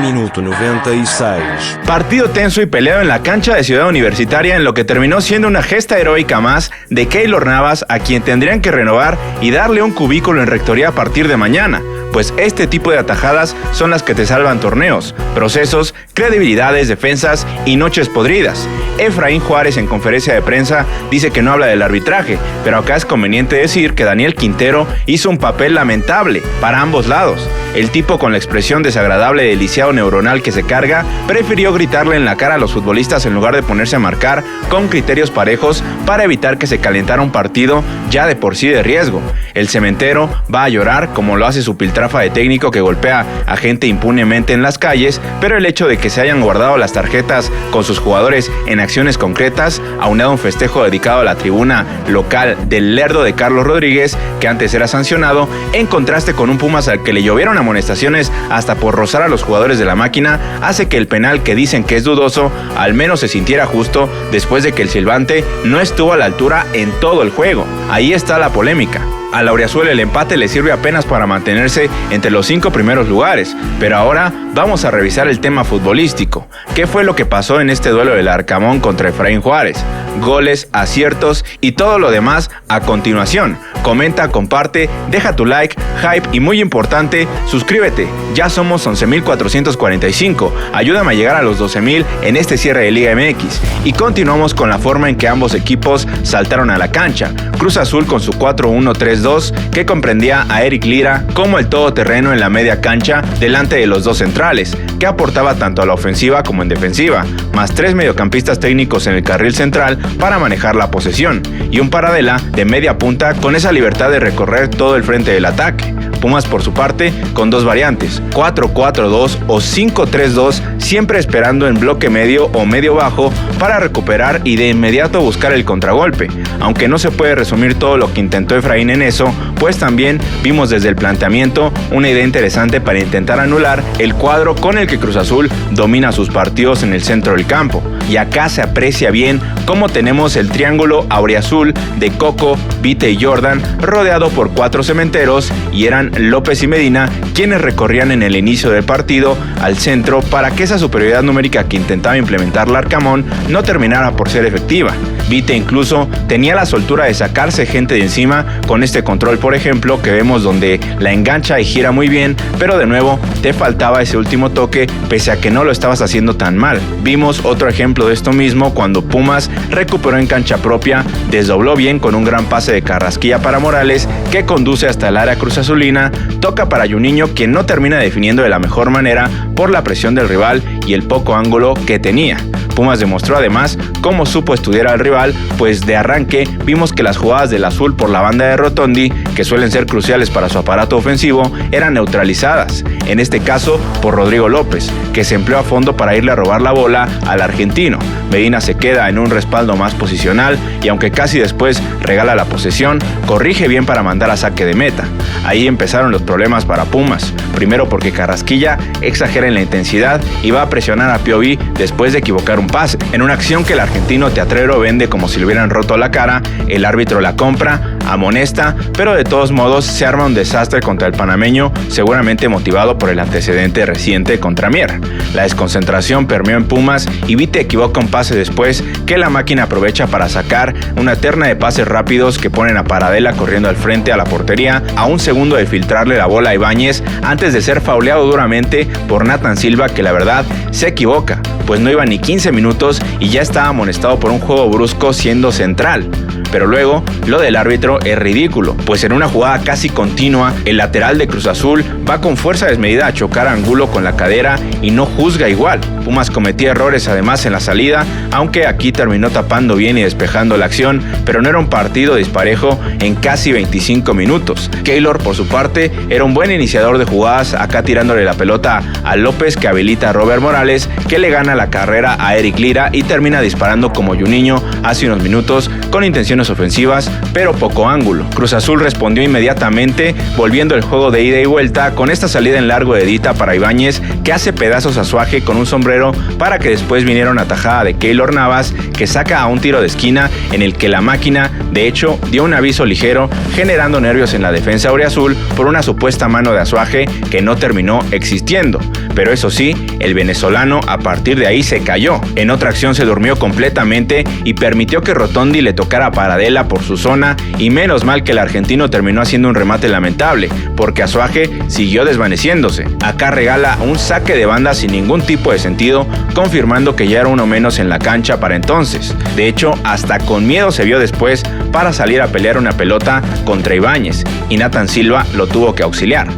Minuto 96. Partido tenso y peleado en la cancha de Ciudad Universitaria en lo que terminó siendo una gesta heroica más de Keylor Navas, a quien tendrían que renovar y darle un cubículo en rectoría a partir de mañana, pues este tipo de atajadas son las que te salvan torneos, procesos, credibilidades, defensas y noches podridas. Efraín Juárez en conferencia de prensa dice que no habla del arbitraje, pero acá es conveniente decir que Daniel Quintero hizo un papel lamentable para ambos lados. El tipo, con la expresión desagradable de lisiado neuronal que se carga, prefirió gritarle en la cara a los futbolistas en lugar de ponerse a marcar con criterios parejos para evitar que se calentara un partido ya de por sí de riesgo. El cementero va a llorar como lo hace su piltrafa de técnico que golpea a gente impunemente en las calles, pero el hecho de que se hayan guardado las tarjetas con sus jugadores en acciones concretas, aunado a un festejo dedicado a la tribuna local del Lerdo de Carlos Rodríguez, que antes era sancionado, en contraste con un Pumas al que le llovieron amonestaciones hasta por rozar a los jugadores de la máquina, hace que el penal, que dicen que es dudoso, al menos se sintiera justo después de que el silbante no estuvo a la altura en todo el juego. Ahí está la polémica. A Lauriazul el empate le sirve apenas para mantenerse entre los 5 primeros lugares, pero ahora vamos a revisar el tema futbolístico. ¿Qué fue lo que pasó en este duelo del Arcamón contra Efraín Juárez? Goles, aciertos y todo lo demás a continuación. Comenta, comparte, deja tu like, hype y, muy importante, suscríbete. Ya somos 11.445. Ayúdame a llegar a los 12.000 en este cierre de Liga MX. Y continuamos con la forma en que ambos equipos saltaron a la cancha. Cruz Azul con su 4-1-3-2, que comprendía a Eric Lira como el todoterreno en la media cancha delante de los dos centrales, que aportaba tanto a la ofensiva como en defensiva, más 3 mediocampistas técnicos en el carril central para manejar la posesión, y un Paradela de media punta con esa libertad de recorrer todo el frente del ataque. Pumas, por su parte, con 2 variantes, 4-4-2 o 5-3-2, siempre esperando en bloque medio o medio bajo para recuperar y de inmediato buscar el contragolpe. Aunque no se puede resumir todo lo que intentó Efraín en eso, pues también vimos desde el planteamiento una idea interesante para intentar anular el cuadro con el que Cruz Azul domina sus partidos en el centro del campo. Y acá se aprecia bien cómo tenemos el triángulo auriazul de Coco, Vite y Jordan, rodeado por 4 cementeros, y eran López y Medina quienes recorrían en el inicio del partido al centro para que esa superioridad numérica que intentaba implementar Larcamón no terminara por ser efectiva. Vite incluso tenía la soltura de sacarse gente de encima con este control, por ejemplo, que vemos donde la engancha y gira muy bien, pero de nuevo te faltaba ese último toque pese a que no lo estabas haciendo tan mal. Vimos otro ejemplo de esto mismo cuando Pumas recuperó en cancha propia, desdobló bien con un gran pase de Carrasquilla para Morales que conduce hasta el área cruzazulina, toca para Juninho, quien no termina definiendo de la mejor manera por la presión del rival y el poco ángulo que tenía. Pumas demostró además cómo supo estudiar al rival, pues de arranque vimos que las jugadas del azul por la banda de Rotondi, que suelen ser cruciales para su aparato ofensivo, eran neutralizadas, en este caso por Rodrigo López, que se empleó a fondo para irle a robar la bola al argentino. Medina se queda en un respaldo más posicional y, aunque casi después regala la posesión, corrige bien para mandar a saque de meta. Ahí empezaron los problemas para Pumas, primero porque Carrasquilla exagera en la intensidad y va a presionar a Piovi después de equivocar un pase. En una acción que el argentino teatrero vende como si le hubieran roto la cara, el árbitro la compra, amonesta, pero de todos modos se arma un desastre contra el panameño, seguramente motivado por el antecedente reciente contra Mier. La desconcentración permeó en Pumas y Vite equivoca un pase después que la máquina aprovecha para sacar una terna de pases rápidos que ponen a Paradela corriendo al frente a la portería a un segundo de filtrarle la bola a Ibáñez antes de ser fauleado duramente por Nathan Silva, que la verdad se equivoca, pues no iba ni 15 minutos y ya estaba amonestado por un juego brusco siendo central. Pero luego, lo del árbitro es ridículo, pues en una jugada casi continua, el lateral de Cruz Azul va con fuerza desmedida a chocar a Angulo con la cadera y no juzga igual. Pumas cometía errores además en la salida, aunque aquí terminó tapando bien y despejando la acción, pero no era un partido disparejo en casi 25 minutos. Keylor, por su parte, era un buen iniciador de jugadas, acá tirándole la pelota a López, que habilita a Robert Morales, que le gana la carrera a Eric Lira y termina disparando como Juninho hace unos minutos con intenciones ofensivas, pero poco ángulo. Cruz Azul respondió inmediatamente, volviendo el juego de ida y vuelta con esta salida en largo de Dita para Ibáñez, que hace pedazos a Suaje con un sombrero, para que después viniera una tajada de Keylor Navas, que saca a un tiro de esquina en el que la máquina, de hecho, dio un aviso ligero, generando nervios en la defensa auriazul por una supuesta mano de Azuaje que no terminó existiendo. pero eso sí, el venezolano a partir de ahí se cayó. En otra acción se durmió completamente y permitió que Rotondi le tocara a Paradela por su zona, y menos mal que el argentino terminó haciendo un remate lamentable, porque Azuaje siguió desvaneciéndose. Acá regala un saque de banda sin ningún tipo de sentido, confirmando que ya era uno menos en la cancha para entonces. De hecho, hasta con miedo se vio después para salir a pelear una pelota contra Ibáñez, y Nathan Silva lo tuvo que auxiliar.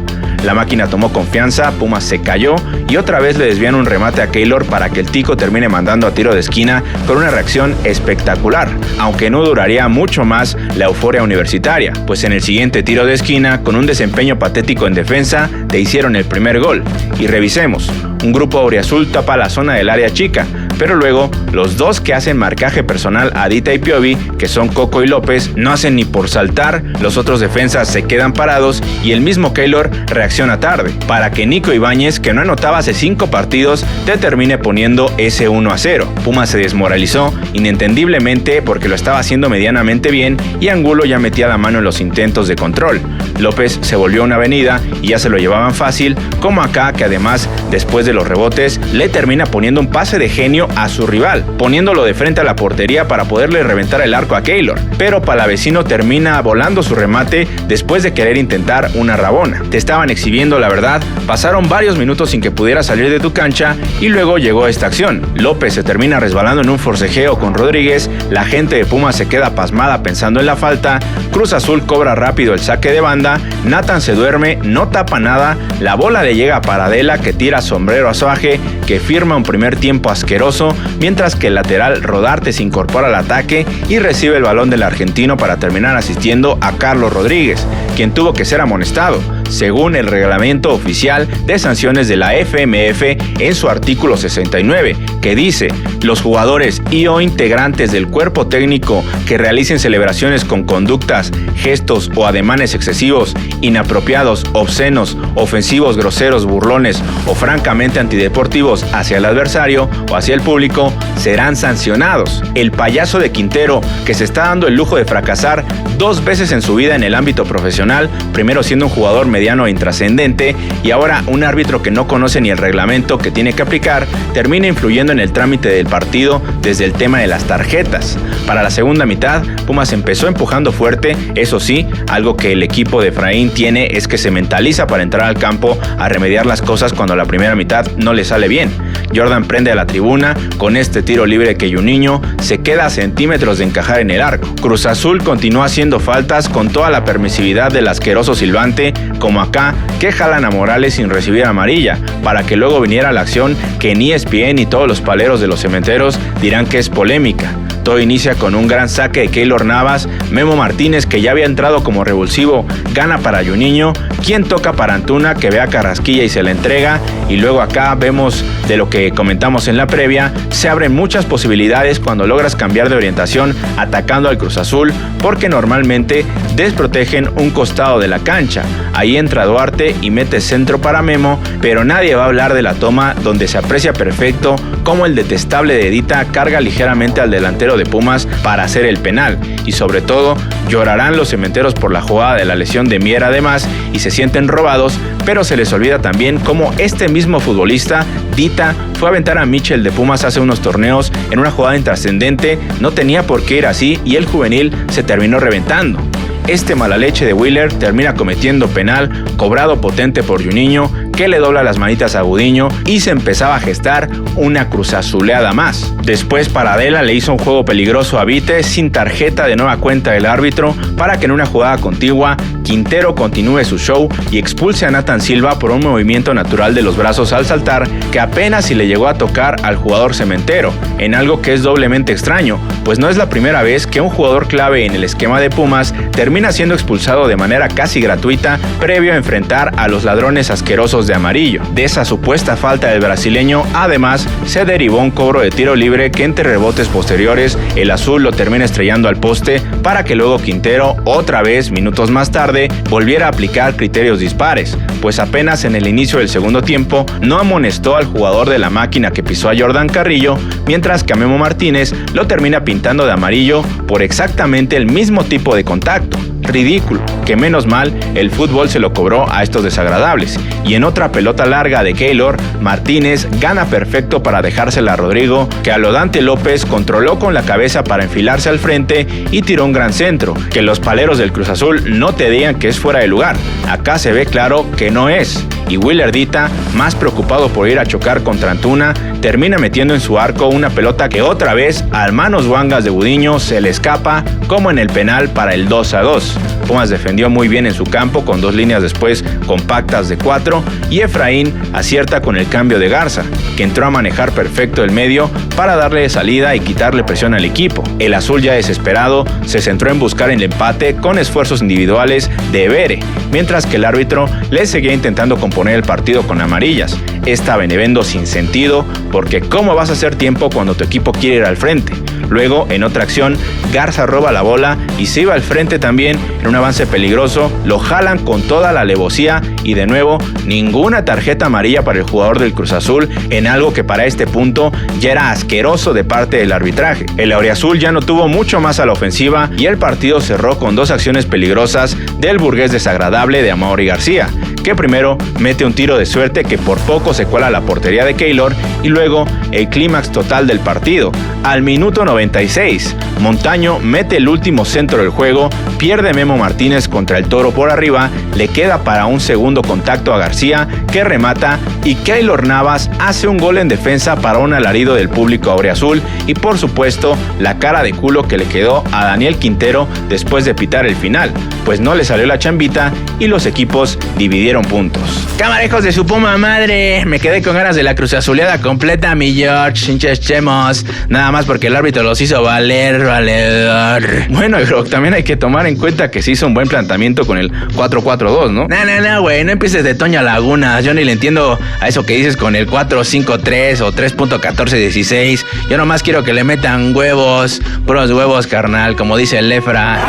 La máquina tomó confianza, Pumas se cayó y otra vez le desvían un remate a Keylor para que el Tico termine mandando a tiro de esquina con una reacción espectacular, aunque no duraría mucho más la euforia universitaria, pues en el siguiente tiro de esquina, con un desempeño patético en defensa, te hicieron el primer gol. Y revisemos, un grupo auriazul tapa la zona del área chica, pero luego los dos que hacen marcaje personal a Dita y Piovi, que son Coco y López, no hacen ni por saltar, los otros defensas se quedan parados y el mismo Keylor reacciona tarde, para que Nico Ibáñez, que no anotaba hace 5 partidos, te termine poniendo ese 1-0. Pumas se desmoralizó inentendiblemente porque lo estaba haciendo medianamente bien y Angulo ya metía la mano en los intentos de control. López se volvió una avenida y ya se lo llevaban fácil, como acá, que además, después de los rebotes, le termina poniendo un pase de genio a su rival, poniéndolo de frente a la portería para poderle reventar el arco a Keylor, pero Palavecino termina volando su remate después de querer intentar una rabona. Te estaban exhibiendo, la verdad, pasaron varios minutos sin que pudiera salir de tu cancha y luego llegó esta acción. López se termina resbalando en un forcejeo con Rodríguez, la gente de Pumas se queda pasmada pensando en la falta, Cruz Azul cobra rápido el saque de banda, Nathan se duerme, no tapa nada, la bola le llega a Paradela, que tira sombrero a Azuaje, que firma un primer tiempo asqueroso, mientras que el lateral Rodarte se incorpora al ataque y recibe el balón del argentino para terminar asistiendo a Carlos Rodríguez, quien tuvo que ser amonestado, según el reglamento oficial de sanciones de la FMF en su artículo 69, que dice: los jugadores y o integrantes del cuerpo técnico que realicen celebraciones con conductas, gestos o ademanes excesivos, inapropiados, obscenos, ofensivos, groseros, burlones o francamente antideportivos hacia el adversario o hacia el público, serán sancionados. El payaso de Quintero, que se está dando el lujo de fracasar 2 veces en su vida en el ámbito profesional, primero siendo un jugador mediano e intrascendente y ahora un árbitro que no conoce ni el reglamento que tiene que aplicar, termina influyendo en el trámite del partido desde el tema de las tarjetas. Para la segunda mitad, Pumas empezó empujando fuerte, eso sí, algo que el equipo de Efraín tiene es que se mentaliza para entrar al campo a remediar las cosas cuando la primera mitad no le sale bien. Jordan prende a la tribuna con este tiro libre que Juninho se queda a centímetros de encajar en el arco. Cruz Azul continúa haciendo faltas con toda la permisividad del asqueroso silbante, como acá, que jalan a Morales sin recibir amarilla, para que luego viniera la acción que ni ESPN ni todos los paleros de los cementeros dirán que es polémica. Todo inicia con un gran saque de Keylor Navas, Memo Martínez, que ya había entrado como revulsivo, gana para Juninho, quien toca para Antuna, que ve a Carrasquilla y se la entrega, y luego acá vemos de lo que comentamos en la previa, se abren muchas posibilidades cuando logras cambiar de orientación atacando al Cruz Azul, porque normalmente desprotegen un costado de la cancha. Ahí entra Duarte y mete centro para Memo, pero nadie va a hablar de la toma donde se aprecia perfecto cómo el detestable de Dita carga ligeramente al delantero de Pumas para hacer el penal, y sobre todo llorarán los cementeros por la jugada de la lesión de Mier además y se sienten robados, pero se les olvida también cómo este mismo futbolista, Dita, fue a aventar a Michel de Pumas hace unos torneos en una jugada intrascendente, no tenía por qué ir así y el juvenil se terminó reventando. Este mala leche de Wheeler termina cometiendo penal, cobrado potente por Juninho, que le dobla las manitas a Gudiño y se empezaba a gestar una cruzazuleada más. Después Paradela le hizo un juego peligroso a Vite sin tarjeta de nueva cuenta del árbitro para que en una jugada contigua Quintero continúe su show y expulse a Nathan Silva por un movimiento natural de los brazos al saltar que apenas si le llegó a tocar al jugador cementero, en algo que es doblemente extraño, pues no es la primera vez que un jugador clave en el esquema de Pumas termina siendo expulsado de manera casi gratuita previo a enfrentar a los ladrones asquerosos de amarillo. De esa supuesta falta del brasileño, además, se derivó un cobro de tiro libre que entre rebotes posteriores el azul lo termina estrellando al poste para que luego Quintero, otra vez minutos más tarde, volviera a aplicar criterios dispares, pues apenas en el inicio del segundo tiempo no amonestó al jugador de la máquina que pisó a Jordan Carrillo, mientras que a Memo Martínez lo termina pintando de amarillo por exactamente el mismo tipo de contacto. ridículo, que menos mal el fútbol se lo cobró a estos desagradables. Y en otra pelota larga de Keylor, Martínez gana perfecto para dejársela a Rodrigo, que a lo Dante López controló con la cabeza para enfilarse al frente y tiró un gran centro, que los paleros del Cruz Azul no te digan que es fuera de lugar. Acá se ve claro que no es. Y Willardita, más preocupado por ir a chocar contra Antuna, termina metiendo en su arco una pelota que otra vez al manos guangas de Gudiño se le escapa, como en el penal para el 2-2. Pumas defendió muy bien en su campo con 2 líneas después compactas de 4 y Efraín acierta con el cambio de Garza, que entró a manejar perfecto el medio para darle salida y quitarle presión al equipo. El azul, ya desesperado, se centró en buscar el empate con esfuerzos individuales de Bere, mientras que el árbitro le seguía intentando componer el partido con amarillas. Esta Benevendo sin sentido, porque ¿cómo vas a hacer tiempo cuando tu equipo quiere ir al frente? Luego, en otra acción, Garza roba la bola y se iba al frente también en un avance peligroso, lo jalan con toda la alevosía y de nuevo, ninguna tarjeta amarilla para el jugador del Cruz Azul en algo que para este punto ya era asqueroso de parte del arbitraje. El auriazul ya no tuvo mucho más a la ofensiva y el partido cerró con 2 acciones peligrosas del burgués desagradable de Amaury García, que primero mete un tiro de suerte que por poco se cuela a la portería de Keylor y luego el clímax total del partido. Al minuto 96, Montaño mete el último centro del juego, pierde Memo Martínez contra el Toro por arriba, le queda para un segundo contacto a García, que remata, y Keylor Navas hace un gol en defensa para un alarido del público auriazul y por supuesto la cara de culo que le quedó a Daniel Quintero después de pitar el final, pues no le salió la chambita y los equipos dividieron puntos. Camarejos de su puma madre, me quedé con ganas de la cruzazuleada completa, mi George, hinches chemos, nada más porque el árbitro los hizo valedor. Bueno, pero también hay que tomar en cuenta que se hizo un buen planteamiento con el 4-4-2, ¿no? No, güey, no empieces de Toño Laguna, yo ni le entiendo a eso que dices con el 4-5-3 o 3.14-16, yo nomás quiero que le metan huevos, puros huevos, carnal, como dice el Lefra.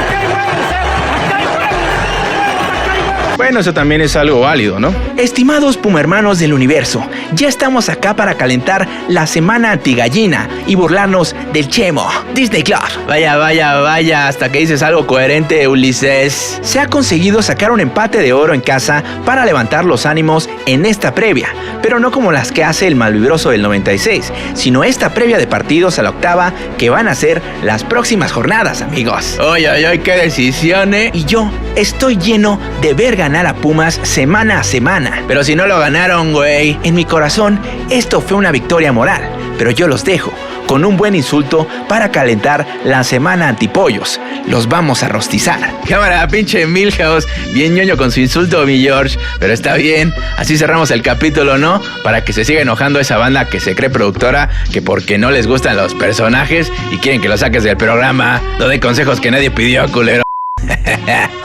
Bueno, eso también es algo válido, ¿no? Estimados pumermanos del universo, ya estamos acá para calentar la semana antigallina y burlarnos del Chemo, Disney Club. Vaya, hasta que dices algo coherente, Ulises. Se ha conseguido sacar un empate de oro en casa para levantar los ánimos en esta previa, pero no como las que hace el malvibroso del 96, sino esta previa de partidos a la octava que van a ser las próximas jornadas, amigos. Oye, qué decisión, ¿eh? Y yo estoy lleno de ver ganar a Pumas semana a semana. Pero si no lo ganaron, güey. En mi corazón, esto fue una victoria moral. Pero yo los dejo con un buen insulto para calentar la semana antipollos. Los vamos a rostizar. Cámara, pinche Milhouse. Bien ñoño con su insulto, mi George. Pero está bien. Así cerramos el capítulo, ¿no? Para que se siga enojando esa banda que se cree productora, que porque no les gustan los personajes y quieren que los saques del programa. No doy consejos que nadie pidió, culero.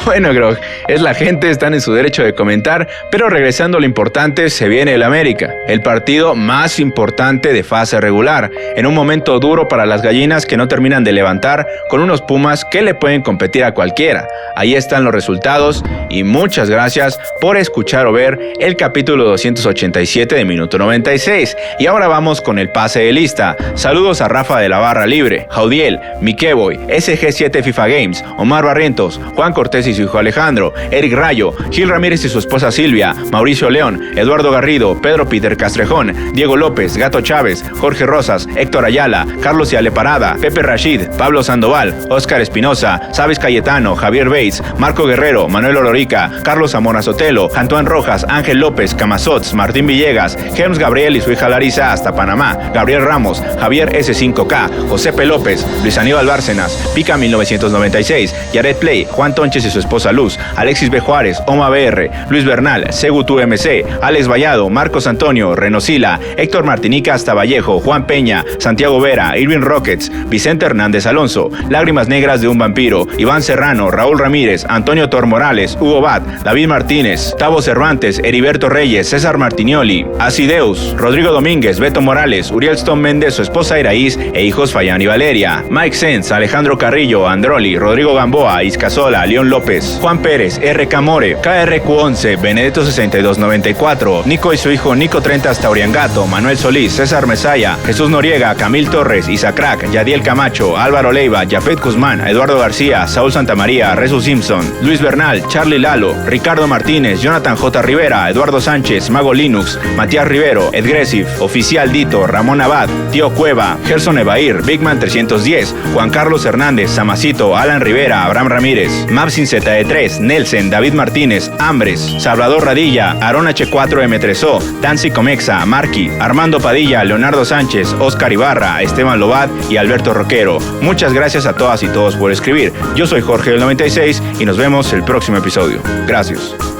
Bueno, Grog, es la gente, están en su derecho de comentar, pero regresando a lo importante, se viene el América, el partido más importante de fase regular, en un momento duro para las gallinas que no terminan de levantar, con unos Pumas que le pueden competir a cualquiera. Ahí están los resultados y muchas gracias por escuchar o ver el capítulo 287 de Minuto 96. Y ahora vamos con el pase de lista. Saludos a Rafa de la Barra Libre, Jaudiel, Mikeboy, SG7 FIFA Games, Omar Barrientos, Juan Cortés y su hijo Alejandro, Eric Rayo, Gil Ramírez y su esposa Silvia, Mauricio León, Eduardo Garrido, Pedro Peter Castrejón, Diego López, Gato Chávez, Jorge Rosas, Héctor Ayala, Carlos Ciale Parada, Pepe Rashid, Pablo Sandoval, Óscar Espinosa, Sabes Cayetano, Javier Bates, Marco Guerrero, Manuel Olorica, Carlos Zamora Sotelo, Antoine Rojas, Ángel López, Camazots, Martín Villegas, James Gabriel y su hija Larisa hasta Panamá, Gabriel Ramos, Javier S5K, Josepe López, Luis Aníbal Bárcenas, Pica 1996, Yaret Play, Juan Tonches y su esposa Luz, Alexis B. Juárez, Oma BR, Luis Bernal, Segutu MC, Alex Vallado, Marcos Antonio, Renosila, Héctor Martinica hasta Vallejo, Juan Peña, Santiago Vera, Irving Rockets, Vicente Hernández Alonso, Lágrimas Negras de un Vampiro, Iván Serrano, Raúl Ramírez, Antonio Tor Morales, Hugo Bat, David Martínez, Tavo Cervantes, Heriberto Reyes, César Martinioli, Asideus, Rodrigo Domínguez, Beto Morales, Uriel Stone Méndez, su esposa Iraíz e hijos Fayán y Valeria, Mike Sens, Alejandro Carrillo, Androli, Rodrigo Gamboa, Iscasola, León López, López, Juan Pérez, RK More, KRQ11, Benedetto 6294, Nico y su hijo Nico 30 hasta Oriangato, Manuel Solís, César Mesaya, Jesús Noriega, Camil Torres, Isacrac, Yadiel Camacho, Álvaro Leiva, Jafet Guzmán, Eduardo García, Saúl Santamaría, Resu Simpson, Luis Bernal, Charlie Lalo, Ricardo Martínez, Jonathan J. Rivera, Eduardo Sánchez, Mago Linux, Matías Rivero, Edgresiv, Oficial Dito, Ramón Abad, Tío Cueva, Gerson Evair, Bigman 310, Juan Carlos Hernández, Samacito, Alan Rivera, Abraham Ramírez, Mapsin ZE3, Nelson, David Martínez, Ambres, Salvador Radilla, Aaron H4M3O, Dancy Comexa, Marqui, Armando Padilla, Leonardo Sánchez, Oscar Ibarra, Esteban Lobat y Alberto Roquero. Muchas gracias a todas y todos por escribir. Yo soy Jorge del 96 y nos vemos el próximo episodio. Gracias.